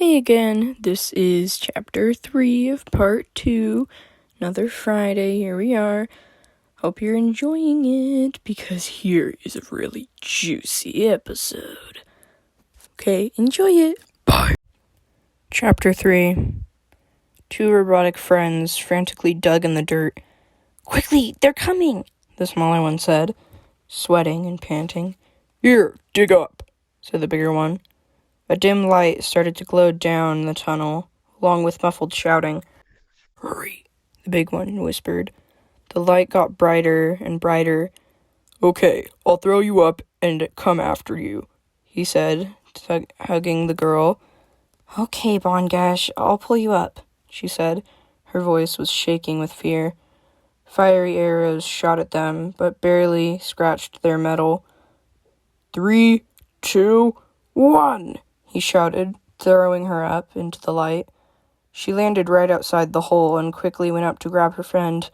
Hey again, this is chapter 3 of part 2. Another Friday, here we are. Hope you're enjoying it, because here is a really juicy episode. Okay, enjoy it. Bye. Chapter 3. Two robotic friends frantically dug in the dirt. Quickly, they're coming, the smaller one said, sweating and panting. Here, dig up, said the bigger one. A dim light started to glow down the tunnel, along with muffled shouting. Hurry, the big one whispered. The light got brighter and brighter. Okay, I'll throw you up and come after you, he said, hugging the girl. Okay, Bongash, I'll pull you up, she said. Her voice was shaking with fear. Fiery arrows shot at them, but barely scratched their metal. 3, 2, 1, he shouted, throwing her up into the light. She landed right outside the hole and quickly went up to grab her friend.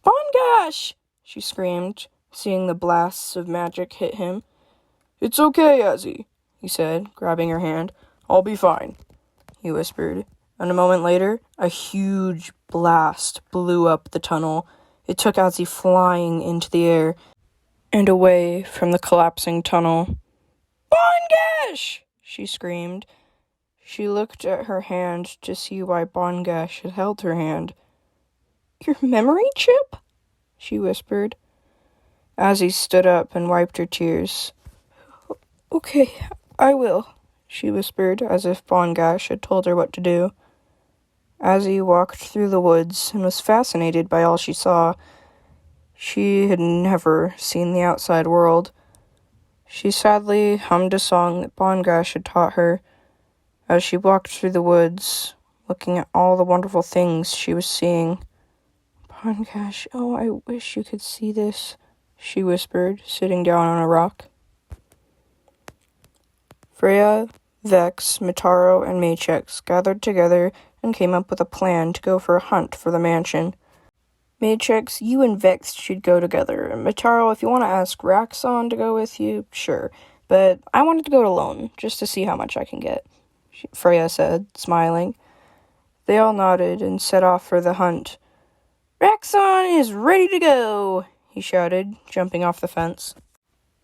Bongash! She screamed, seeing the blasts of magic hit him. It's okay, Azzy, he said, grabbing her hand. I'll be fine, he whispered. And a moment later, a huge blast blew up the tunnel. It took Azzy flying into the air and away from the collapsing tunnel. Bongash! She screamed. She looked at her hand to see why Bongash had held her hand. Your memory chip? She whispered. Azzy stood up and wiped her tears. Okay, I will, she whispered, as if Bongash had told her what to do. Azzy walked through the woods and was fascinated by all she saw. She had never seen the outside world. She sadly hummed a song that Bongash had taught her as she walked through the woods, looking at all the wonderful things she was seeing. Bongash, oh, I wish you could see this, she whispered, sitting down on a rock. Freya, Vex, Mitaro, and Maychex gathered together and came up with a plan to go for a hunt for the mansion. Maychex, you and Vex should go together. And Mitaro, if you want to ask Raxon to go with you, sure. But I wanted to go alone, just to see how much I can get, Freya said, smiling. They all nodded and set off for the hunt. Raxon is ready to go, he shouted, jumping off the fence.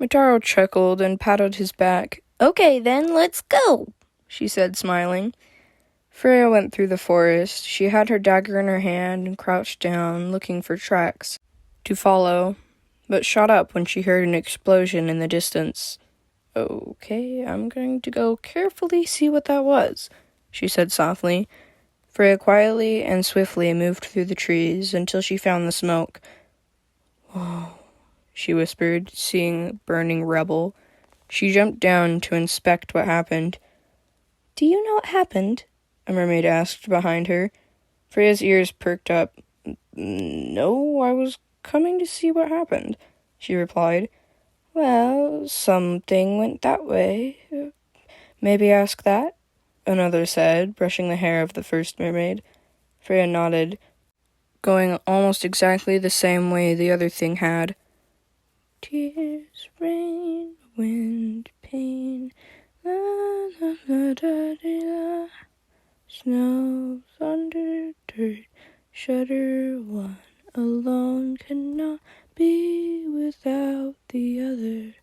Mitaro chuckled and patted his back. Okay then, let's go, she said, smiling. Freya went through the forest. She had her dagger in her hand and crouched down, looking for tracks to follow, but shot up when she heard an explosion in the distance. Okay, I'm going to go carefully see what that was, she said softly. Freya quietly and swiftly moved through the trees until she found the smoke. Whoa, she whispered, seeing a burning rubble. She jumped down to inspect what happened. Do you know what happened? A mermaid asked behind her. Freya's ears perked up. No, I was coming to see what happened, she replied. Well, something went that way. Maybe ask that, another said, brushing the hair of the first mermaid. Freya nodded, going almost exactly the same way the other thing had. Tears, rain, wind, pain, la la la da da la. Snow, thunder, dirt, shudder, one alone cannot be without the other.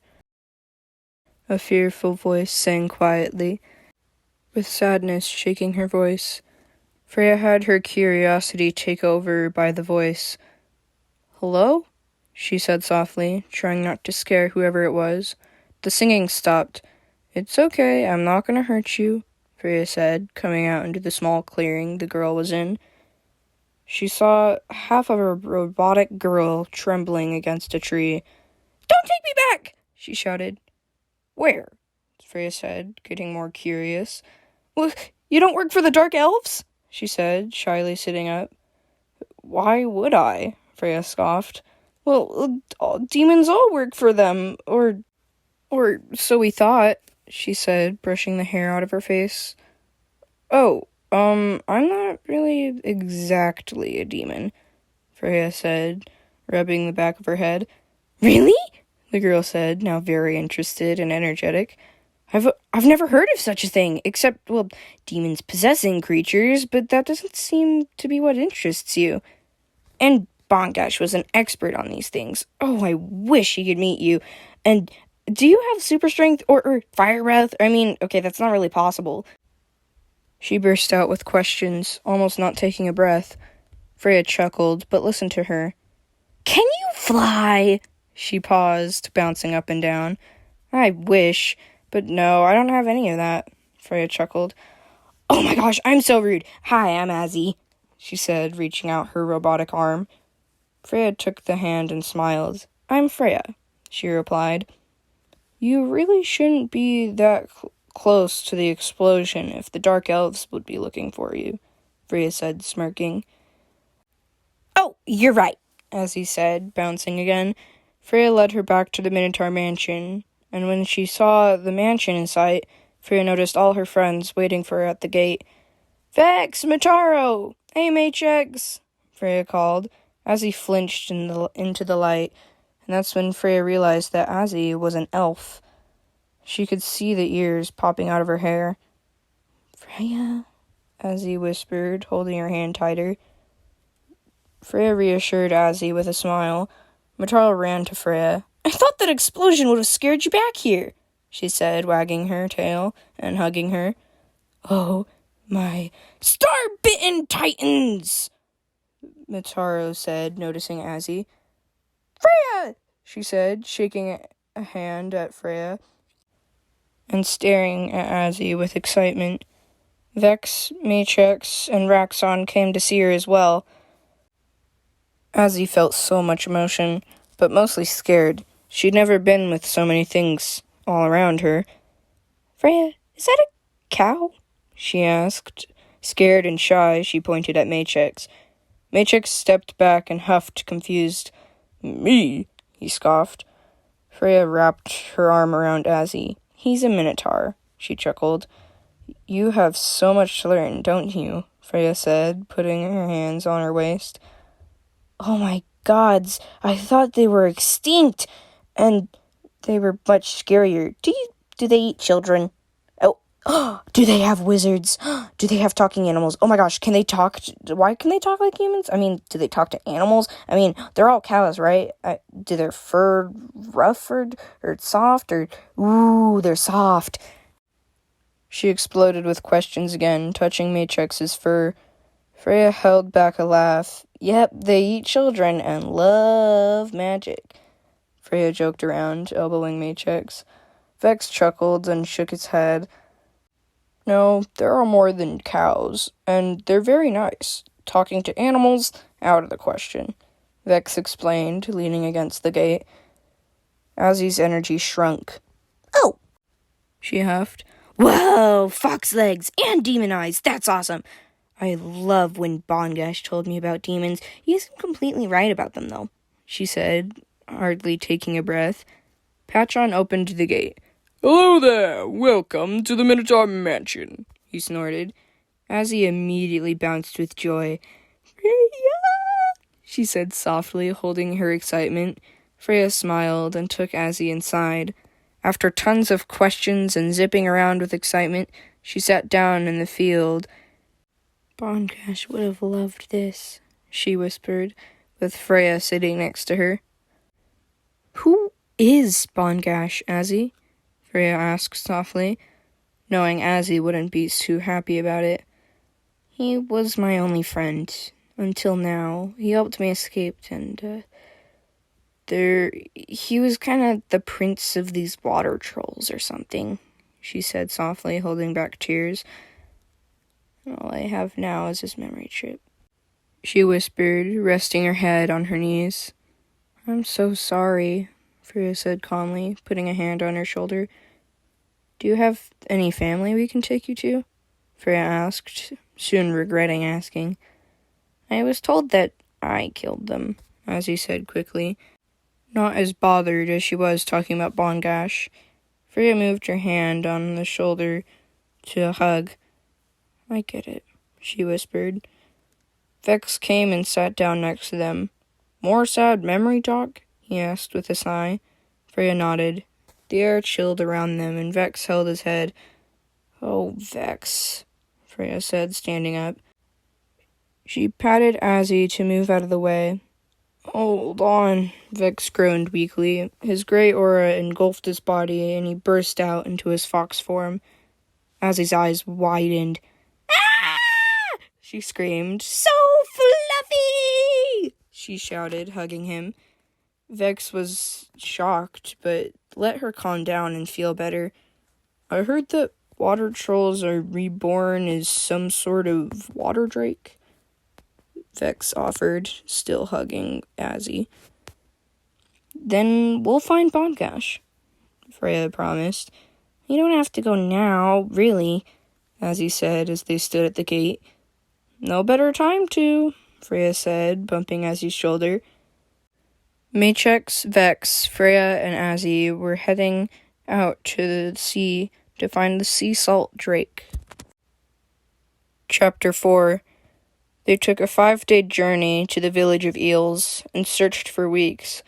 A fearful voice sang quietly, with sadness shaking her voice. Freya had her curiosity take over by the voice. Hello? She said softly, trying not to scare whoever it was. The singing stopped. It's okay, I'm not going to hurt you, Freya said, coming out into the small clearing the girl was in. She saw half of a robotic girl trembling against a tree. Don't take me back, she shouted. Where? Freya said, getting more curious. Well, you don't work for the Dark Elves? She said, shyly sitting up. Why would I? Freya scoffed. Well, demons all work for them, or so we thought, she said, brushing the hair out of her face. Oh, I'm not really exactly a demon, Freya said, rubbing the back of her head. Really? The girl said, now very interested and energetic. I've never heard of such a thing, except, well, demons possessing creatures, but that doesn't seem to be what interests you. And Bongash was an expert on these things. Oh, I wish he could meet you. And do you have super strength or fire breath? I mean, okay, that's not really possible. She burst out with questions, almost not taking a breath. Freya chuckled, but listened to her. Can you fly? She paused, bouncing up and down. I wish, but no, I don't have any of that, Freya chuckled. Oh my gosh, I'm so rude. Hi, I'm Azzy, she said, reaching out her robotic arm. Freya took the hand and smiled. I'm Freya, she replied. You really shouldn't be that close to the explosion if the Dark Elves would be looking for you, Freya said, smirking. Oh, you're right, Azzy said, bouncing again. Freya led her back to the Minotaur mansion, and when she saw the mansion in sight, Freya noticed all her friends waiting for her at the gate. Vex, Mataro! Hey, Matrix! Freya called. Azzy flinched into the light, and that's when Freya realized that Azzy was an elf. She could see the ears popping out of her hair. Freya, Azzy whispered, holding her hand tighter. Freya reassured Azzy with a smile. Mataro ran to Freya. I thought that explosion would have scared you back here, she said, wagging her tail and hugging her. Oh, my star-bitten titans! Mataro said, noticing Azzy. Freya! She said, shaking a hand at Freya and staring at Azzy with excitement. Vex, Matrix, and Raxon came to see her as well. Azzy felt so much emotion, but mostly scared. She'd never been with so many things all around her. Freya, is that a cow? She asked. Scared and shy, she pointed at Matrix. Matrix stepped back and huffed, confused. Me? He scoffed. Freya wrapped her arm around Azzy. He's a Minotaur, she chuckled. You have so much to learn, don't you? Freya said, putting her hands on her waist. Oh my gods, I thought they were extinct, and they were much scarier. Do they eat children? Oh, do they have wizards? Do they have talking animals? Oh my gosh, can they talk? Why can they talk like humans? I mean, do they talk to animals? I mean, they're all cows, right? Do their fur rough or soft or... Ooh, they're soft. She exploded with questions again, touching Matrix's fur. Freya held back a laugh. Yep, they eat children and love magic. Freya joked around, elbowing Matrix. Vex chuckled and shook his head. No, there are more than cows, and they're very nice. Talking to animals, out of the question, Vex explained, leaning against the gate. Azzy's energy shrunk. Oh! She huffed. Whoa, fox legs and demon eyes, that's awesome! I love when Bongash told me about demons. He isn't completely right about them, though, she said, hardly taking a breath. Patron opened the gate. Hello there! Welcome to the Minotaur Mansion, he snorted. Azzy immediately bounced with joy. Freya! She said softly, holding her excitement. Freya smiled and took Azzy inside. After tons of questions and zipping around with excitement, she sat down in the field. Bongash would have loved this, she whispered, with Freya sitting next to her. Who is Bongash, Azzy? Freya asked softly, knowing Azzy wouldn't be too happy about it. He was my only friend, until now. He helped me escape, and, he was kind of the prince of these water trolls or something, she said softly, holding back tears. All I have now is his memory chip, she whispered, resting her head on her knees. I'm so sorry, Freya said calmly, putting a hand on her shoulder. Do you have any family we can take you to? Freya asked, soon regretting asking. I was told that I killed them, Azzy said quickly, not as bothered as she was talking about Bongash. Freya moved her hand on the shoulder to a hug. I get it, she whispered. Vex came and sat down next to them. More sad memory talk? He asked with a sigh. Freya nodded. The air chilled around them, and Vex held his head. "Oh, Vex," Freya said, standing up. She patted Azzy to move out of the way. "Hold on," Vex groaned weakly. His gray aura engulfed his body, and he burst out into his fox form. Azzy's eyes widened. "Ah!" she screamed. "So fluffy!" she shouted, hugging him. Vex was shocked, but let her calm down and feel better. "I heard that water trolls are reborn as some sort of water drake," Vex offered, still hugging Azzy. "Then we'll find Bongash," Freya promised. "You don't have to go now, really," Azzy said as they stood at the gate. "No better time to," Freya said, bumping Azzy's shoulder. Maychex, Vex, Freya, and Azzy were heading out to the sea to find the sea salt drake. Chapter 4. They took a 5-day journey to the Village of Eels and searched for weeks.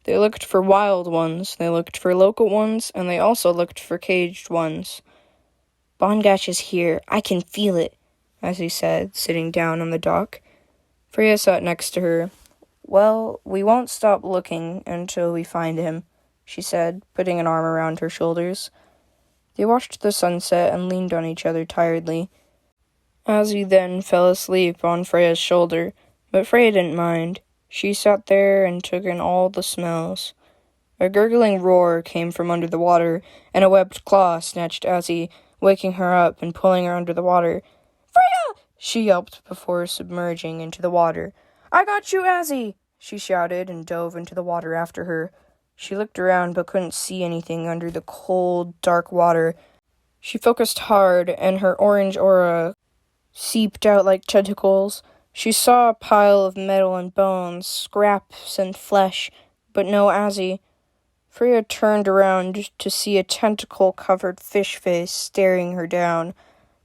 They looked for wild ones, they looked for local ones, and they also looked for caged ones. "Bongash is here. I can feel it," Azzy said, sitting down on the dock. Freya sat next to her. "Well, we won't stop looking until we find him," she said, putting an arm around her shoulders. They watched the sunset and leaned on each other tiredly. Azzy then fell asleep on Freya's shoulder, but Freya didn't mind. She sat there and took in all the smells. A gurgling roar came from under the water, and a webbed claw snatched Azzy, waking her up and pulling her under the water. "Freya!" she yelped before submerging into the water. "I got you, Azzy!" she shouted and dove into the water after her. She looked around but couldn't see anything under the cold, dark water. She focused hard, and her orange aura seeped out like tentacles. She saw a pile of metal and bones, scraps and flesh, but no Azzy. Freya turned around to see a tentacle-covered fish face staring her down.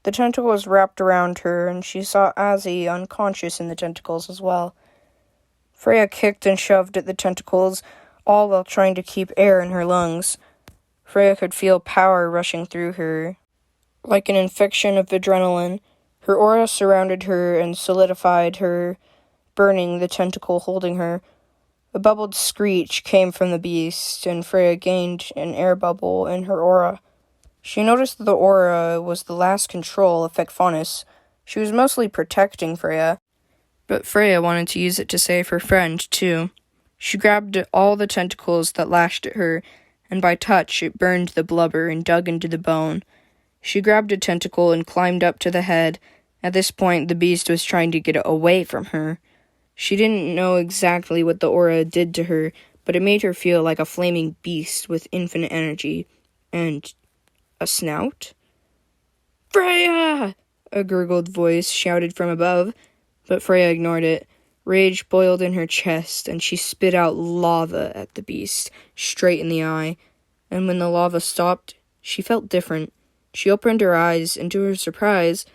The tentacle was wrapped around her, and she saw Azzy unconscious in the tentacles as well. Freya kicked and shoved at the tentacles, all while trying to keep air in her lungs. Freya could feel power rushing through her, like an infection of adrenaline. Her aura surrounded her and solidified her, burning the tentacle holding her. A bubbled screech came from the beast, and Freya gained an air bubble in her aura. She noticed that the aura was the last control of Fekfonus. She was mostly protecting Freya, but Freya wanted to use it to save her friend, too. She grabbed all the tentacles that lashed at her, and by touch it burned the blubber and dug into the bone. She grabbed a tentacle and climbed up to the head. At this point, the beast was trying to get away from her. She didn't know exactly what the aura did to her, but it made her feel like a flaming beast with infinite energy. And a snout? "Freya!" a gurgled voice shouted from above, but Freya ignored it. Rage boiled in her chest, and she spit out lava at the beast, straight in the eye. And when the lava stopped, she felt different. She opened her eyes, and to her surprise,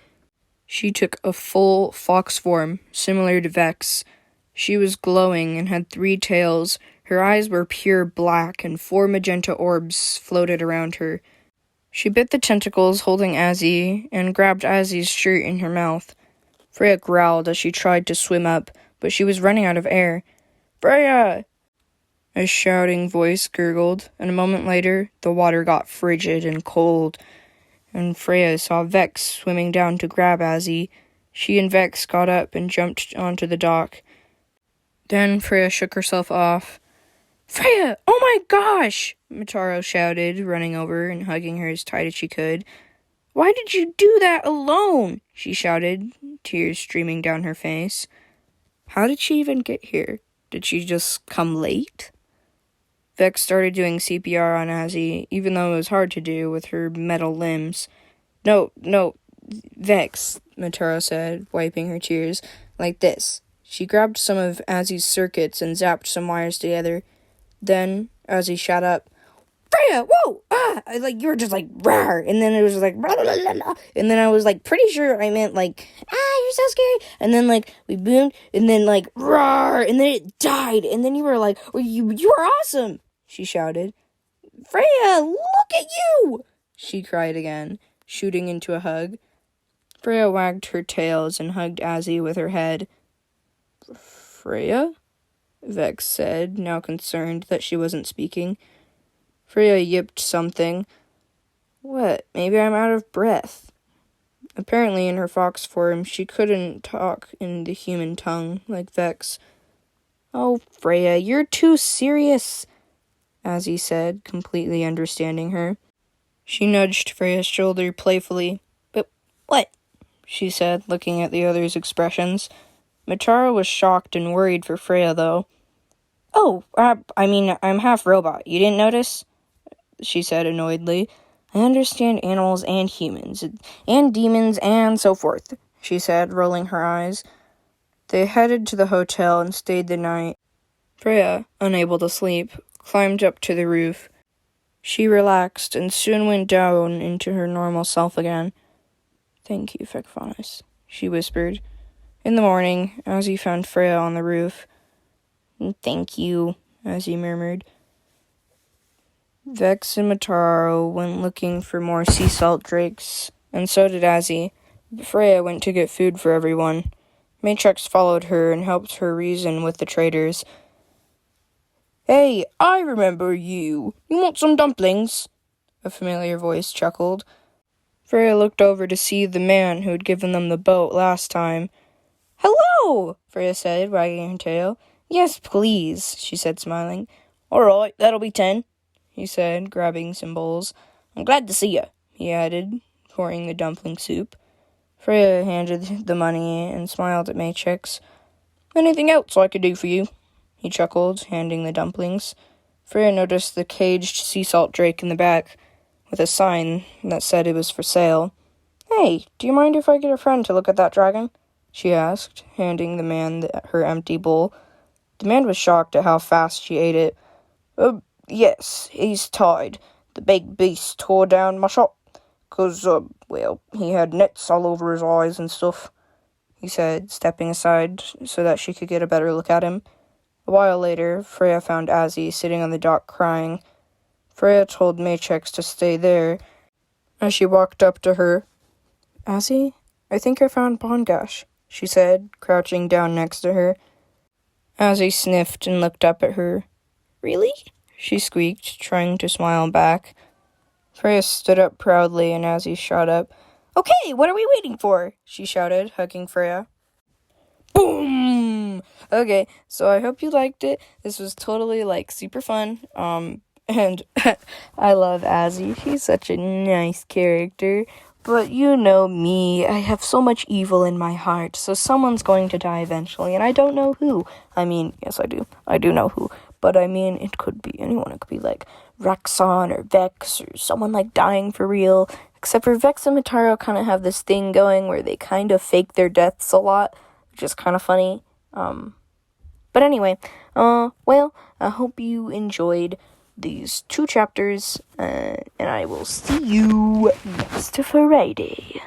she took a full fox form, similar to Vex. She was glowing and had 3 tails. Her eyes were pure black, and 4 magenta orbs floated around her. She bit the tentacles holding Azzy, and grabbed Azzy's shirt in her mouth. Freya growled as she tried to swim up, but she was running out of air. "Freya!" a shouting voice gurgled, and a moment later, the water got frigid and cold, and Freya saw Vex swimming down to grab Azzy. She and Vex got up and jumped onto the dock. Then Freya shook herself off. "Freya! Oh my gosh!" Mitaro shouted, running over and hugging her as tight as she could. "Why did you do that alone?" she shouted, tears streaming down her face. How did she even get here? Did she just come late? Vex started doing CPR on Azzy, even though it was hard to do with her metal limbs. No, Vex, Mitaro said, wiping her tears, like this. She grabbed some of Azzy's circuits and zapped some wires together. Then, Azzy shot up. "Freya, whoa! You were just like, rawr!" And then it was like, blah, blah, blah, blah. And then I was like, pretty sure I meant like, you're so scary. And then like, we boomed, and then like, rawr! And then it died. And then you were like, you were awesome, she shouted. Freya, look at you! She cried again, shooting into a hug. Freya wagged her tails and hugged Azzy with her head. Freya? Vex said, now concerned that she wasn't speaking. Freya yipped something. What? Maybe I'm out of breath. Apparently, in her fox form, she couldn't talk in the human tongue like Vex. Oh, Freya, you're too serious, Azzy said, completely understanding her. She nudged Freya's shoulder playfully. But what? She said, looking at the other's expressions. Mitara was shocked and worried for Freya, though. Oh, I'm half robot. You didn't notice? She said annoyedly. I understand animals and humans, and demons and so forth, she said, rolling her eyes. They headed to the hotel and stayed the night. Freya, unable to sleep, climbed up to the roof. She relaxed and soon went down into her normal self again. Thank you, Fekfanis, she whispered. In the morning, Azzy found Freya on the roof. Thank you, Azzy murmured. Vex and Mataro went looking for more sea salt drakes, and so did Azzy. Freya went to get food for everyone. Matrix followed her and helped her reason with the traders. Hey, I remember you. You want some dumplings? A familiar voice chuckled. Freya looked over to see the man who had given them the boat last time. Hello, Freya said, wagging her tail. Yes, please, she said, smiling. All right, that'll be 10, he said, grabbing some bowls. I'm glad to see you, he added, pouring the dumpling soup. Freya handed the money and smiled at Matrix. Anything else I could do for you? He chuckled, handing the dumplings. Freya noticed the caged sea salt drake in the back, with a sign that said it was for sale. Hey, do you mind if I get a friend to look at that dragon? She asked, handing the man her empty bowl. The man was shocked at how fast she ate it. Yes, he's tied. The big beast tore down my shop. 'Cause, he had nets all over his eyes and stuff, he said, stepping aside so that she could get a better look at him. A while later, Freya found Azzy sitting on the dock crying. Freya told Matrix to stay there. As she walked up to her, Azzy, I think I found Bongash, she said, crouching down next to her. Azzy sniffed and looked up at her. Really? She squeaked, trying to smile back. Freya stood up proudly, and Azzy shot up. Okay, what are we waiting for? She shouted, hugging Freya. Boom! Okay, so I hope you liked it. This was totally, super fun. And I love Azzy. She's such a nice character. But you know me, I have so much evil in my heart, so someone's going to die eventually, and I don't know who. Yes, I do. I do know who. But it could be anyone. It could be Rexon or Vex or someone dying for real. Except for Vex and Mataro kind of have this thing going where they kind of fake their deaths a lot, which is kind of funny. But anyway, I hope you enjoyed these 2 chapters, and I will see you next Friday.